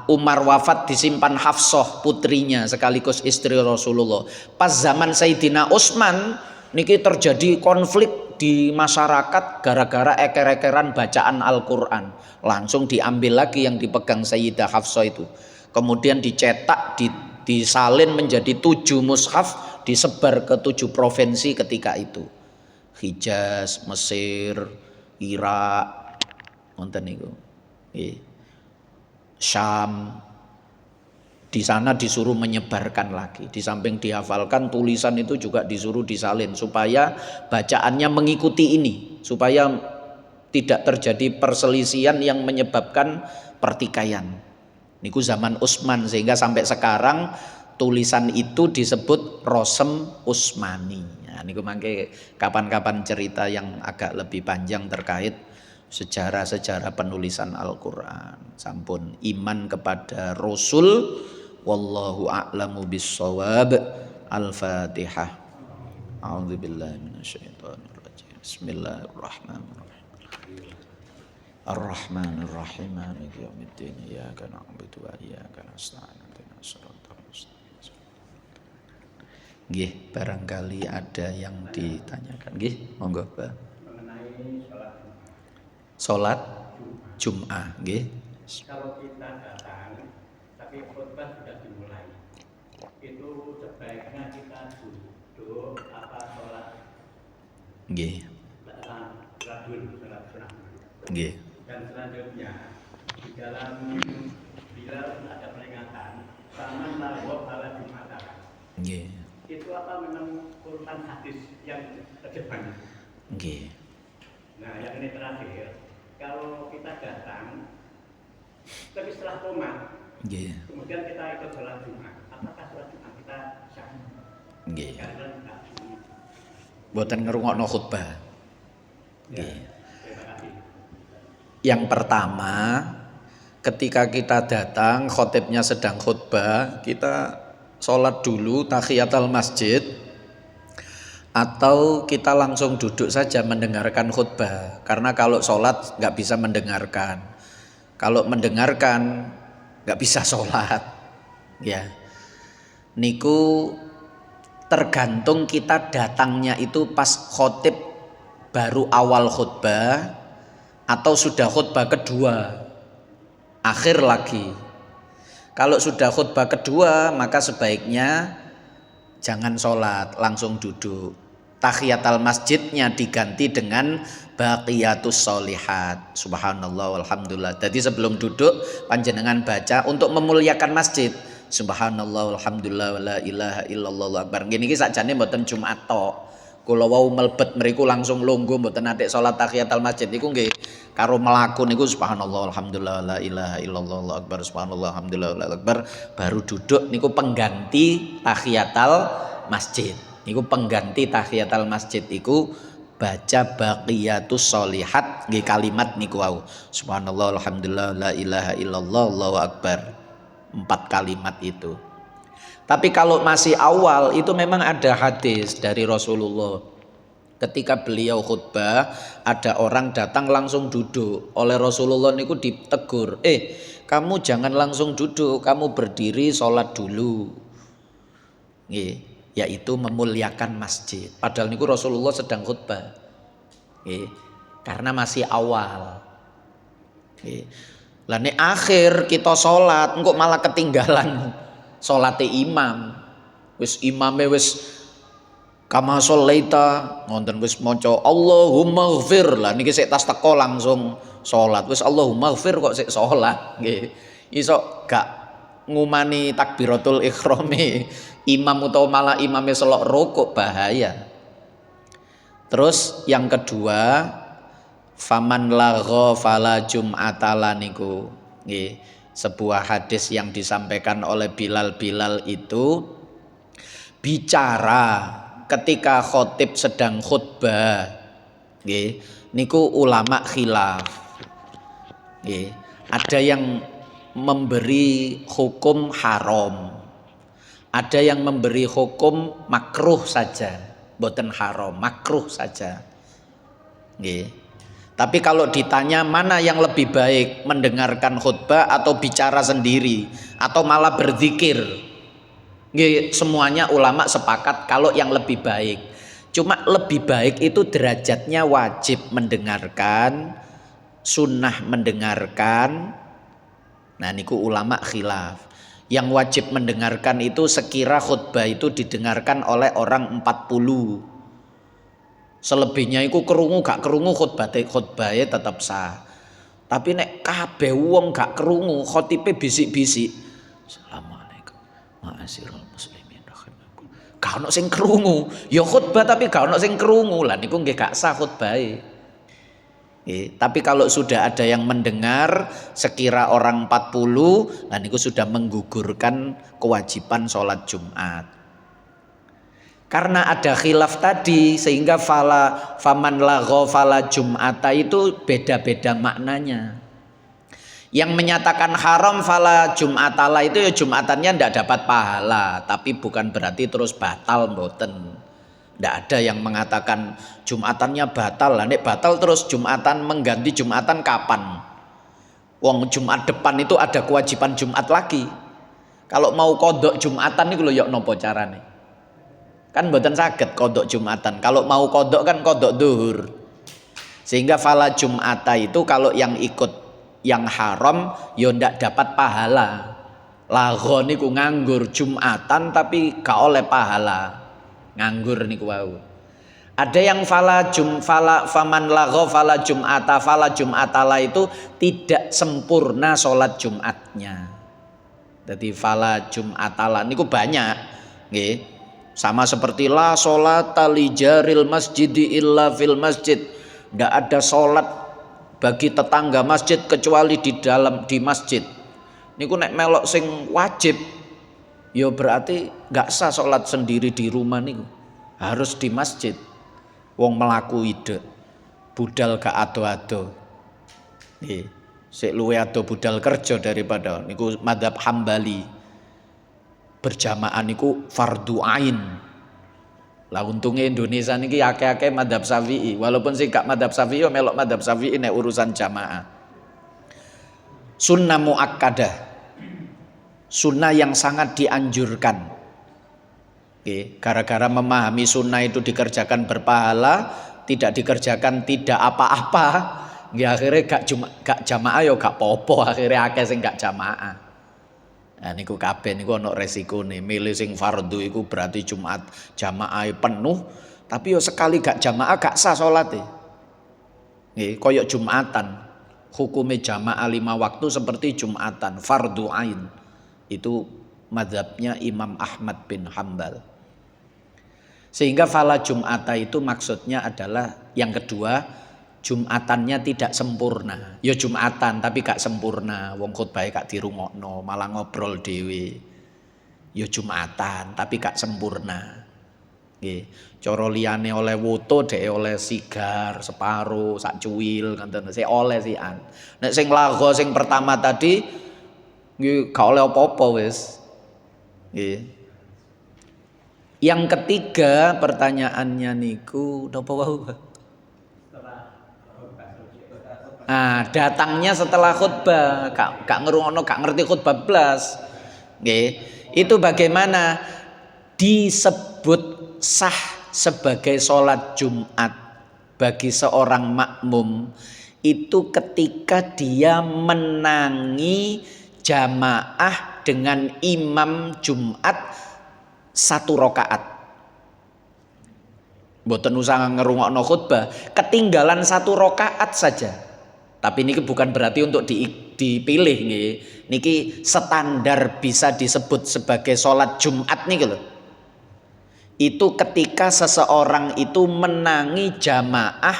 Umar wafat disimpan Hafsah putrinya sekaligus istri Rasulullah. Pas zaman Sayyidina Utsman niki terjadi konflik di masyarakat gara-gara eker-ekeran bacaan Al-Quran. Langsung diambil lagi yang dipegang Sayyidah Hafsah itu, kemudian dicetak, disalin menjadi 7 mushaf, disebar ke 7 provinsi ketika itu. Hijaz, Mesir, Irak, wonten niku. Syam. Di sana disuruh menyebarkan lagi. Di samping dihafalkan, tulisan itu juga disuruh disalin supaya bacaannya mengikuti ini, supaya tidak terjadi perselisihan yang menyebabkan pertikaian. Niku zaman Utsman, sehingga sampai sekarang tulisan itu disebut Rosem Utsmani. Nah, niku mangke kapan-kapan cerita yang agak lebih panjang terkait sejarah-sejarah penulisan Al-Quran. Sampun iman kepada Rasul. Wallahu a'lamu bis-shawab. Al-Fatihah. A'udzubillahi minasyaitonirrajim. Bismillahirrahmanirrahim. Ar-Rahmanir-Rahim. Maliki yaumiddin. Iyyaka na'budu wa iyyaka nasta'in. Ihdinas siratal mustaqim. Nggih, barangkali ada yang ditanyakan. Nggih, monggo, Pak. Mengenai Salat Jum'ah, nggih. Kalau kita datang tapi khutbah sudah dimulai, itu sebaiknya kita duduk apa sholat? Nggih. Sholat dulu, sholat sunah. Nggih. Dan selanjutnya di dalam bila ada peringatan sama lahu ala Jum'atan. Nggih. Itu apa memang urutan hadis yang terdepan? Nggih. Nah, yang ini terakhir, kalau kita datang, tapi setelah komat, kemudian kita ikut sholat Jumat, apakah sholat Jumat kita sah? Karena kita boten ngrungokno khutbah. ya, terima kasih. Yang pertama, ketika kita datang, khotibnya sedang khutbah, kita sholat dulu tahiyatul masjid, atau kita langsung duduk saja mendengarkan khutbah. Karena kalau sholat nggak bisa mendengarkan, kalau mendengarkan nggak bisa sholat. Ya, niku tergantung kita datangnya itu pas khotib baru awal khutbah atau sudah khutbah kedua akhir lagi. Kalau sudah khutbah kedua maka sebaiknya jangan sholat, langsung duduk. Tahiyatul masjidnya diganti dengan baqiyatus sholihat. Subhanallah walhamdulillah. Jadi sebelum duduk panjenengan baca untuk memuliakan masjid. Subhanallah walhamdulillah wala ilaha illallah akbar. Gini iki sakjane mboten Jumat tok. Kula wau melebet mriku langsung lungguh mboten atik salat tahiyatul masjid niku nggih karo melaku niku subhanallah alhamdulillah la ilaha illallah akbar subhanallah alhamdulillah wala akbar baru duduk niku pengganti tahiyatul masjid. Niku pengganti tahiyatul masjid iku baca baqiyatus sholihat nggih kalimat niku wau subhanallah alhamdulillah la ilaha illallah allahu akbar. 4 kalimat itu. Tapi kalau masih awal itu memang ada hadis dari Rasulullah. Ketika beliau khutbah, ada orang datang langsung duduk. Oleh Rasulullah niku ditegur, kamu jangan langsung duduk, kamu berdiri sholat dulu. Yaitu memuliakan masjid. Padahal niku Rasulullah sedang khutbah. Karena masih awal. Lah nek akhir kita sholat, engkau malah ketinggalan sholate imam. Wis imame wis kama sholaita, ngonten wis maca Allahumma ighfir. Lah niki sik tas teko langsung sholat. Wis Allahumma ighfir kok sik sholat. Nggih. Iso gak ngumani takbiratul ikhrame imam utawa malah imame selok rukuk bahaya. Terus yang kedua, faman lagha fala jum'atala niku nggih sebuah hadis yang disampaikan oleh Bilal itu bicara ketika khotib sedang khutbah nggih niku ulama khilaf nggih ada yang memberi hukum haram, ada yang memberi hukum makruh saja, boten haram, makruh saja nggih. Tapi kalau ditanya mana yang lebih baik, mendengarkan khutbah atau bicara sendiri atau malah berzikir, semuanya ulama sepakat kalau yang lebih baik. Cuma lebih baik itu derajatnya wajib mendengarkan, sunnah mendengarkan. Nah niku ulama khilaf. Yang wajib mendengarkan itu sekira khutbah itu didengarkan oleh orang 40. Selebihnya iku kerungu gak kerungu khutbahnya tetap sah. Tapi nek kabeh wong gak kerungu khotibe bisik-bisik. Assalamualaikum ma'asyiral muslimin rahimakum. Gak ono sing kerungu. Ya khutbah tapi gak ono sing kerungu. Lah niku nggih gak sah khutbahe. Tapi kalau sudah ada yang mendengar sekira orang 40, lah niku sudah menggugurkan kewajiban sholat Jumat. Karena ada khilaf tadi sehingga faman lagha fala jum'ata itu beda-beda maknanya. Yang menyatakan haram fala jum'atala itu ya Jumatannya tidak dapat pahala, tapi bukan berarti terus batal mboten. Tidak ada yang mengatakan Jumatannya batal. Lah nek batal terus Jumatan mengganti Jumatan kapan? Wong Jumat depan itu ada kewajiban Jumat lagi. Kalau mau kodok Jumatan niku lho ya napa carane? Kan mboten saged kodok Jumatan. Kalau mau kodok kan kodok duhur. Sehingga fala Jum'ata itu kalau yang ikut yang haram ya ndak dapat pahala. Lagha niku nganggur Jumatan tapi gak oleh pahala. Nganggur niku wau. Ada yang faman lagha fala Jum'atala itu tidak sempurna sholat Jumatnya. Jadi fala Jum'atala niku banyak nggih. Sama seperti la sholata li jaril masjidi illa fil masjid Ndak ada sholat bagi tetangga masjid kecuali di masjid. Niku nek melok sing wajib, ya berarti nggak sah sholat sendiri di rumah niku. Harus di masjid. Wong melaku ide, budal gak ado-ado. Nggih, sik luwe ado budal kerja daripada niku madzhab Hambali. Berjamaah niku fardu ain. Lah untungnya Indonesia niki akeh-akeh madzhab Syafi'i. Walaupun sing gak madzhab Syafi'i melok madzhab Syafi'i nek urusan jamaah. Sunnah muakkadah. Sunnah yang sangat dianjurkan. Oke, gara-gara memahami sunnah itu dikerjakan berpahala, tidak dikerjakan tidak apa-apa. Ya akhirnya gak jamaah ya gak popo, akhirnya akeh sing gak jamaah. Nah niku kabeh niku ana resikone. Milih sing fardu iku berarti Jumat jamaah penuh, tapi yo sekali gak jamaah gak sah salate. Nggih, koyok Jumatan. Hukume jamaah 5 waktu seperti Jumatan, fardu ain. Itu mazhabnya Imam Ahmad bin Hambal. Sehingga fala Jum'ata itu maksudnya adalah yang kedua, Jumatannya tidak sempurna. Ya Jumatan tapi gak sempurna. Wong khutbah gak dirungokno, malah ngobrol dhewe. Ya Jumatan tapi gak sempurna. Nggih. Cara liyane oleh woto dhek oleh sigar separo, sak cuwil ngoten. Sik oleh sian. Nek sing lago sing pertama tadi nggih gak oleh apa-apa wis. Nggih. Yang ketiga pertanyaannya niku napa wae? Datangnya setelah khutbah, gak ngerungokno, gak ngerti khutbah blas. Nggih. Itu bagaimana disebut sah sebagai sholat Jumat bagi seorang makmum itu ketika dia menangi jamaah dengan imam Jumat 1 rakaat. Mboten usah ngerungokno khutbah, ketinggalan 1 rakaat saja. Tapi ini bukan berarti untuk dipilih nggih. Niki standar bisa disebut sebagai sholat Jumat nih lho. Itu ketika seseorang itu menangi jamaah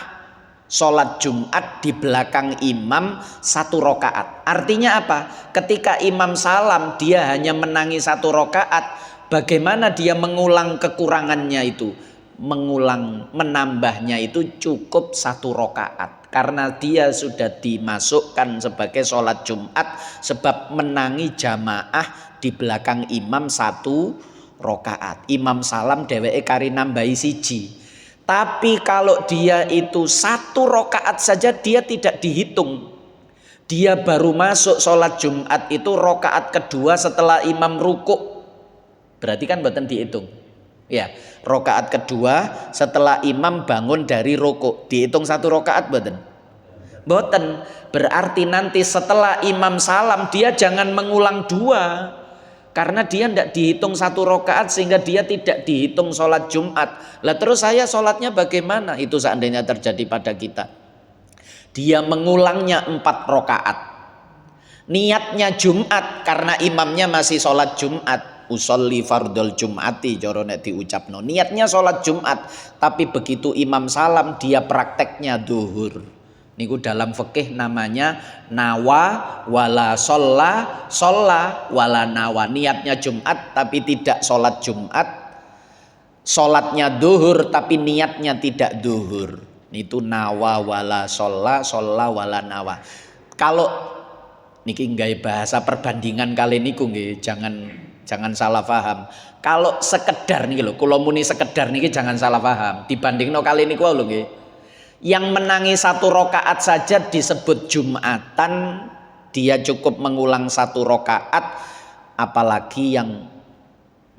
sholat Jumat di belakang imam 1 rakaat. Artinya apa? Ketika imam salam dia hanya menangi 1 rakaat. Bagaimana dia mengulang kekurangannya itu? Menambahnya itu cukup 1 rakaat. Karena dia sudah dimasukkan sebagai sholat Jumat sebab menangi jamaah di belakang imam 1 rakaat. Imam salam dheweke kari nambahi 1. Tapi kalau dia itu 1 rakaat saja dia tidak dihitung. Dia baru masuk sholat Jumat itu rakaat kedua setelah imam rukuk. Berarti kan mboten dihitung. Ya, rakaat kedua setelah imam bangun dari rukuk. Dihitung 1 rakaat mboten? Mboten. Berarti nanti setelah imam salam dia jangan mengulang 2. Karena dia tidak dihitung 1 rakaat sehingga dia tidak dihitung sholat Jumat. Lah terus saya sholatnya bagaimana? Itu seandainya terjadi pada kita. Dia mengulangnya 4 rakaat. Niatnya Jumat karena imamnya masih sholat Jumat. Usolli fardhol Jum'ati cara nek diucapno. Niatnya sholat Jumat, tapi begitu imam salam dia prakteknya zuhur. Niku dalam fikih namanya nawa wala sholla wala nawa. Niatnya Jumat tapi tidak sholat Jumat. Sholatnya zuhur tapi niatnya tidak zuhur. Itu nawa wala sholla wala nawa. Kalau niki nggawe bahasa perbandingan kali niku nggih, jangan salah paham. Kalau sekedar nih lho, kula muni sekedar niki jangan salah paham. Dibandingno kali niku lho nggih. Yang menangi 1 rakaat saja disebut Jumatan, dia cukup mengulang 1 rakaat, apalagi yang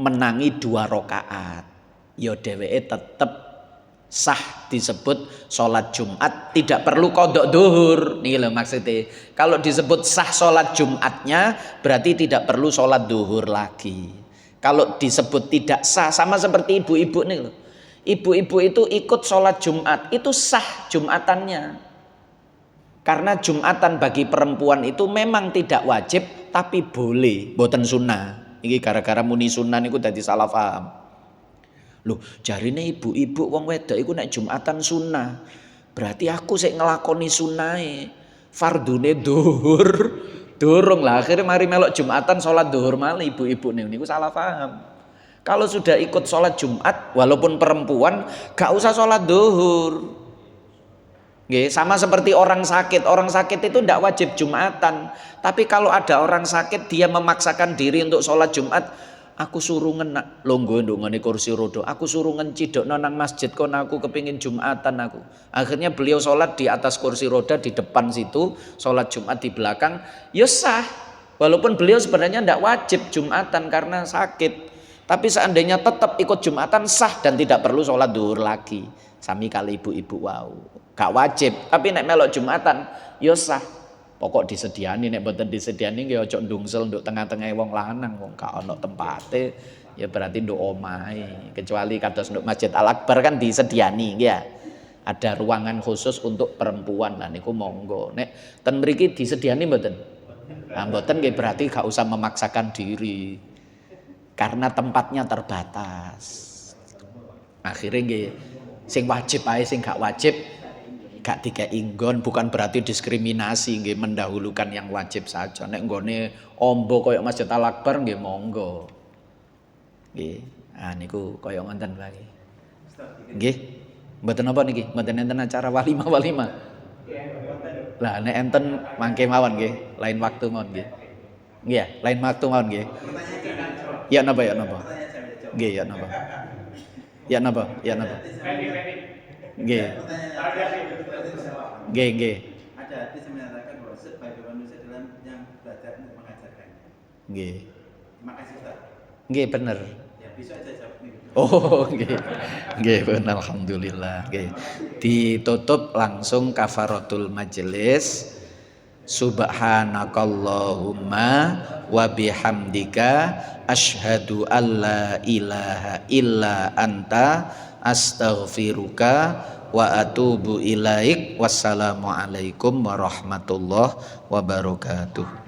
menangi 2 rakaat. Ya dheweke tetep sah disebut sholat Jumat, tidak perlu qodok duhur. Nih loh maksudnya. Kalau disebut sah sholat Jumatnya berarti tidak perlu sholat duhur lagi. Kalau disebut tidak sah, sama seperti ibu-ibu nih loh. Ibu-ibu itu ikut sholat Jumat, itu sah Jumatannya. Karena Jumatan bagi perempuan itu memang tidak wajib, tapi boleh, boten sunnah. Ini gara-gara muni sunnah niku dadi salah paham. Loh, jarine ibu-ibu wong wedok iku nek Jumatan sunnah. Berarti aku sik ngelakoni sunahe. Fardune duhur. Durung lah, akhirnya mari melok Jumatan sholat duhur malih ibu-ibu niku salah paham. Kalau sudah ikut sholat Jumat, walaupun perempuan, gak usah sholat duhur. Sama seperti orang sakit. Orang sakit itu tidak wajib Jumatan. Tapi kalau ada orang sakit, dia memaksakan diri untuk sholat Jumat, aku suruh ngenak longgo ndongone kursi roda. Aku suruh ngencidok nang masjid kon aku kepingin Jumatan aku. Akhirnya beliau sholat di atas kursi roda di depan situ, sholat Jumat di belakang, ya sah. Walaupun beliau sebenarnya tidak wajib Jumatan karena sakit. Tapi seandainya tetap ikut Jumatan sah dan tidak perlu sholat duhur lagi. Sami kali ibu-ibu wow. Gak wajib, tapi nek melok Jumatan ya sah. Pokok disediani, nek mboten disediani nggih aja ndungsel nduk tengah-tengah wong lanang wong gak ono tempate, ya berarti nduk omahe. Kecuali kados nduk Masjid Al-Akbar kan disediani nggih ya. Ada ruangan khusus untuk perempuan lah niku monggo. Nek ten mriki disediani mboten? Nah, mboten nggih berarti gak usah memaksakan diri. Karena tempatnya terbatas. Akhirnya nggih sing wajib ae sing gak wajib gak dikei nggon, bukan berarti diskriminasi nggih, mendahulukan yang wajib saja. Nek nggone ombo koyo Masjid Al-Akbar nggih monggo. Nggih. Ah niku koyo ngoten wae. Nggih. Mboten napa niki? Mboten enten acara walimah. Lah nek enten mangke mawon nggih, lain waktu mawon nggih. Nggih ya, lain waktu mawon nggih. Ya napa? Nggih, ya napa? Ya napa? Nggih. Nggih. Ada hadis yang menyatakan bahwa sebagai manusia dalam yang belajar untuk mengajarkan. Nggih. Terima kasih Ustaz. Nggih bener. Ya bisa aja jawab nih. Oh, nggih. Nggih bener alhamdulillah. Nggih. Ditutup langsung kafaratul majelis. Subhanakallahumma wa bihamdika asyhadu alla ilaha illa anta astaghfiruka wa atubu ilaik. Wassalamualaikum warahmatullahi wabarakatuh.